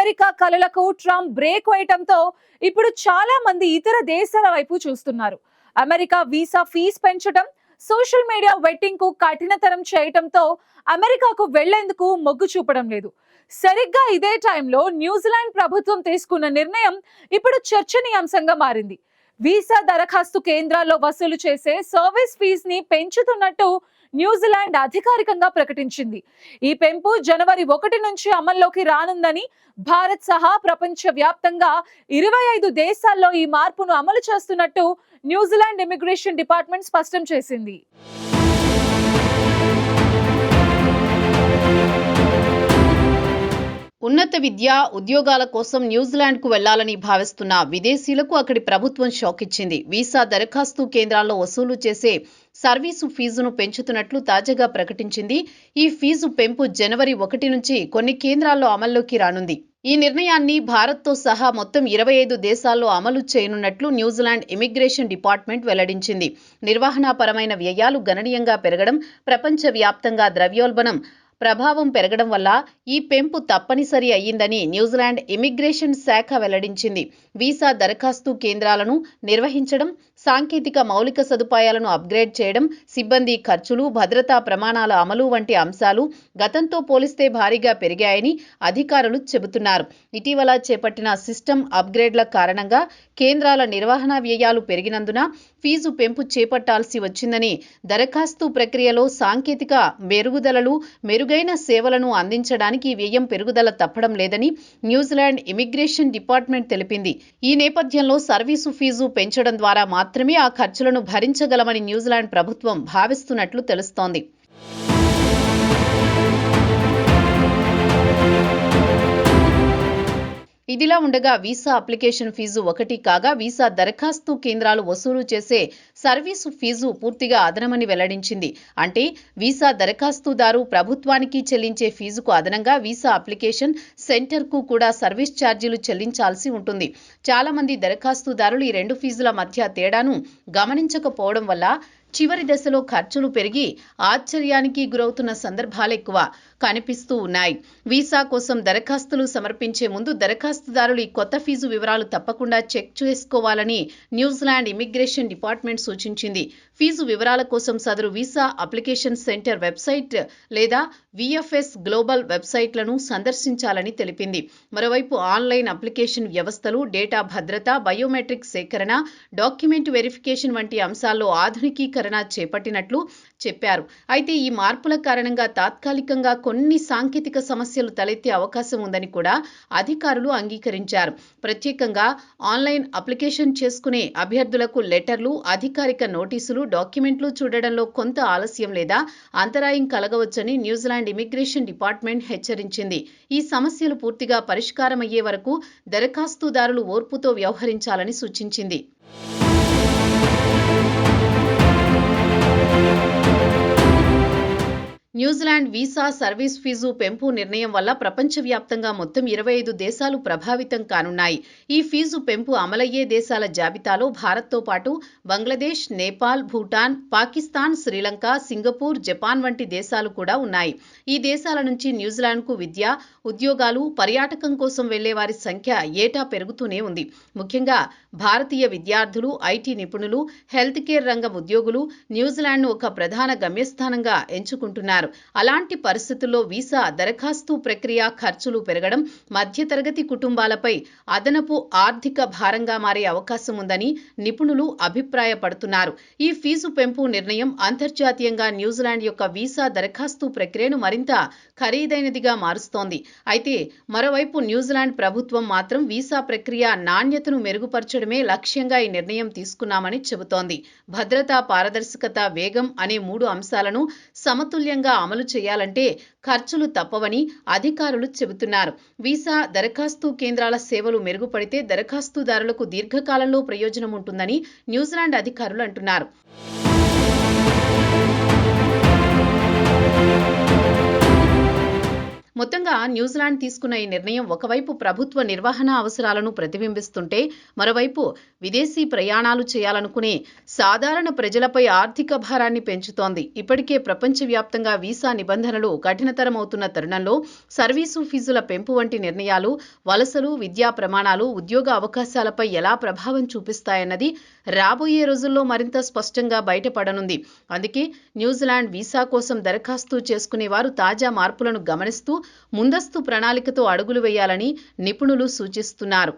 America కలలకు Trump break వేయటంతో ఇప్పుడు చాలా మంది ఇతర దేశాల వైపు చూస్తున్నారు. అమెరికా వీసా ఫీజు పెంచడం, సోషల్ మీడియా వెట్టింగ్ కు కఠినతరం చేయటంతో అమెరికాకు వెళ్లేందుకు మొగ్గు చూపడం లేదు. సరిగ్గా ఇదే టైంలో న్యూజిలాండ్ ప్రభుత్వం తీసుకున్న నిర్ణయం ఇప్పుడు చర్చనీయాంశంగా మారింది. వీసా దరఖాస్తు కేంద్రాల్లో వసూలు చేసే సర్వీస్ ఫీజుని పెంచుతున్నట్టు న్యూజిలాండ్ అధికారికంగా ప్రకటించింది. ఈ పెంపు జనవరి 1 నుంచి అమల్లోకి రానుందని, భారత్ సహా ప్రపంచ వ్యాప్తంగా 25 దేశాల్లో ఈ మార్పును అమలు చేస్తున్నట్టు న్యూజిలాండ్ ఇమిగ్రేషన్ డిపార్ట్మెంట్ స్పష్టం చేసింది. ఉన్నత విద్య, ఉద్యోగాల కోసం న్యూజిలాండ్కు వెళ్లాలని భావిస్తున్న విదేశీయులకు అక్కడి ప్రభుత్వం షాక్ ఇచ్చింది. వీసా దరఖాస్తు కేంద్రాల్లో వసూలు చేసే సర్వీసు ఫీజును పెంచుతున్నట్లు తాజాగా ప్రకటించింది. ఈ ఫీజు పెంపు జనవరి 1 నుంచి కొన్ని కేంద్రాల్లో అమల్లోకి రానుంది. ఈ నిర్ణయాన్ని భారత్తో సహా మొత్తం 25 దేశాల్లో అమలు చేయనున్నట్లు న్యూజిలాండ్ ఇమిగ్రేషన్ డిపార్ట్మెంట్ వెల్లడించింది. నిర్వహణాపరమైన వ్యయాలు గణనీయంగా పెరగడం, ప్రపంచవ్యాప్తంగా ద్రవ్యోల్బణం ప్రభావం పెరగడం వల్ల ఈ పెంపు తప్పనిసరి అయ్యిందని న్యూజిలాండ్ ఇమిగ్రేషన్ శాఖ వెల్లడించింది. వీసా దరఖాస్తు కేంద్రాలను నిర్వహించడం, సాంకేతిక మౌలిక సదుపాయాలను అప్గ్రేడ్ చేయడం, సిబ్బంది ఖర్చులు, భద్రతా ప్రమాణాల అమలు వంటి అంశాలు గతంతో పోలిస్తే భారీగా పెరిగాయని అధికారులు చెబుతున్నారు. ఇటీవల చేపట్టిన సిస్టమ్ అప్గ్రేడ్ల కారణంగా కేంద్రాల నిర్వహణ వ్యయాలు పెరిగినందున ఫీజు పెంపు చేపట్టాల్సి వచ్చిందని, దరఖాస్తు ప్రక్రియలో సాంకేతిక మెరుగుదలలు, మెరుగైన సేవలను అందించడానికి వ్యయం పెరుగుదల తప్పడం లేదని న్యూజిలాండ్ ఇమిగ్రేషన్ డిపార్ట్మెంట్ తెలిపింది. ఈ నేపథ్యంలో సర్వీసు ఫీజు పెంచడం ద్వారా మాత్రమే ఆ ఖర్చులను భరించగలమని న్యూజిలాండ్ ప్రభుత్వం భావిస్తున్నట్లు తెలుస్తోంది. ఇదిలా ఉండగా వీసా అప్లికేషన్ ఫీజు 1 కాగా, వీసా దరఖాస్తు కేంద్రాలు వసూలు చేసే సర్వీసు ఫీజు పూర్తిగా అదనమని వెల్లడించింది. అంటే వీసా దరఖాస్తుదారు ప్రభుత్వానికి చెల్లించే ఫీజుకు అదనంగా వీసా అప్లికేషన్ సెంటర్కు కూడా సర్వీస్ ఛార్జీలు చెల్లించాల్సి ఉంటుంది. చాలా మంది దరఖాస్తుదారులు ఈ రెండు ఫీజుల మధ్య తేడాను గమనించకపోవడం వల్ల చివరి దశలో ఖర్చులు పెరిగి ఆశ్చర్యానికి గురవుతున్న సందర్భాలు ఎక్కువ కనిపిస్తూ ఉన్నాయి. వీసా కోసం దరఖాస్తులు సమర్పించే ముందు దరఖాస్తుదారులు ఈ కొత్త ఫీజు వివరాలు తప్పకుండా చెక్ చేసుకోవాలని న్యూజిలాండ్ ఇమిగ్రేషన్ డిపార్ట్మెంట్ సూచించింది. ఫీజు వివరాల కోసం సదరు వీసా అప్లికేషన్ సెంటర్ వెబ్సైట్ లేదా విఎఫ్ఎస్ గ్లోబల్ వెబ్సైట్లను సందర్శించాలని తెలిపింది. మరోవైపు ఆన్లైన్ అప్లికేషన్ వ్యవస్థలు, డేటా భద్రత, బయోమెట్రిక్ సేకరణ, డాక్యుమెంట్ వెరిఫికేషన్ వంటి అంశాల్లో ఆధునికీకరణ చేపట్టినట్లు చెప్పారు. అయితే ఈ మార్పుల కారణంగా తాత్కాలికంగా కొన్ని సాంకేతిక సమస్యలు తలెత్తే అవకాశం ఉందని కూడా అధికారులు అంగీకరించారు. ప్రత్యేకంగా ఆన్లైన్ అప్లికేషన్ చేసుకునే అభ్యర్థులకు లెటర్లు, అధికారిక నోటీసులు, డాక్యుమెంట్లు చూడడంలో కొంత ఆలస్యం లేదా అంతరాయం కలగవచ్చని న్యూజిలాండ్ ఇమిగ్రేషన్ డిపార్ట్మెంట్ హెచ్చరించింది. ఈ సమస్యలు పూర్తిగా పరిష్కారమయ్యే వరకు దరఖాస్తుదారులు ఓర్పుతో వ్యవహరించాలని సూచించింది. న్యూజిలాండ్ వీసా సర్వీస్ ఫీజు పెంపు నిర్ణయం వల్ల ప్రపంచవ్యాప్తంగా మొత్తం 25 దేశాలు ప్రభావితం కానున్నాయి. ఈ ఫీజు పెంపు అమలయ్యే దేశాల జాబితాలో భారత్తో పాటు బంగ్లాదేశ్, నేపాల్, భూటాన్, పాకిస్తాన్, శ్రీలంక, సింగపూర్, జపాన్ వంటి దేశాలు కూడా ఉన్నాయి. ఈ దేశాల నుంచి న్యూజిలాండ్కు విద్య, ఉద్యోగాలు, పర్యాటకం కోసం వెళ్లే వారి సంఖ్య ఏటా పెరుగుతూనే ఉంది. ముఖ్యంగా భారతీయ విద్యార్థులు, ఐటీ నిపుణులు, హెల్త్ కేర్ రంగం ఉద్యోగులు న్యూజిలాండ్ను ఒక ప్రధాన గమ్యస్థానంగా ఎంచుకుంటున్నారు. అలాంటి పరిస్థితుల్లో వీసా దరఖాస్తు ప్రక్రియ ఖర్చులు పెరగడం మధ్యతరగతి కుటుంబాలపై అదనపు ఆర్థిక భారంగా మారే అవకాశం ఉందని నిపుణులు అభిప్రాయపడుతున్నారు. ఈ ఫీజు పెంపు నిర్ణయం అంతర్జాతీయంగా న్యూజిలాండ్ యొక్క వీసా దరఖాస్తు ప్రక్రియను మరింత ఖరీదైనదిగా మారుస్తోంది. అయితే మరోవైపు న్యూజిలాండ్ ప్రభుత్వం మాత్రం వీసా ప్రక్రియ నాణ్యతను మెరుగుపరచడమే లక్ష్యంగా ఈ నిర్ణయం తీసుకున్నామని చెబుతోంది. భద్రత, పారదర్శకత, వేగం అనే 3 అంశాలను సమతుల్యంగా అమలు చేయాలంటే ఖర్చులు తప్పవని అధికారులు చెబుతున్నారు. వీసా దరఖాస్తు కేంద్రాల సేవలు మెరుగుపడితే దరఖాస్తుదారులకు దీర్ఘకాలంలో ప్రయోజనం ఉంటుందని న్యూజిలాండ్ అధికారులు అంటున్నారు. మొత్తంగా న్యూజిలాండ్ తీసుకున్న ఈ నిర్ణయం ఒకవైపు ప్రభుత్వ నిర్వహణ అవసరాలను ప్రతిబింబిస్తుంటే మరోవైపు విదేశీ ప్రయాణాలు చేయాలనుకునే సాధారణ ప్రజలపై ఆర్థిక భారాన్ని పెంచుతోంది. ఇప్పటికే ప్రపంచవ్యాప్తంగా వీసా నిబంధనలు కఠినతరమవుతున్న తరుణంలో సర్వీసు ఫీజుల పెంపు వంటి నిర్ణయాలు వలసలు, విద్యా ప్రమాణాలు, ఉద్యోగ అవకాశాలపై ఎలా ప్రభావం చూపిస్తాయన్నది రాబోయే రోజుల్లో మరింత స్పష్టంగా బయటపడనుంది. అందుకే న్యూజిలాండ్ వీసా కోసం దరఖాస్తు చేసుకునే వారు తాజా మార్పులను గమనిస్తూ ముందస్తు ప్రణాళికతో అడుగులు వేయాలని నిపుణులు సూచిస్తున్నారు.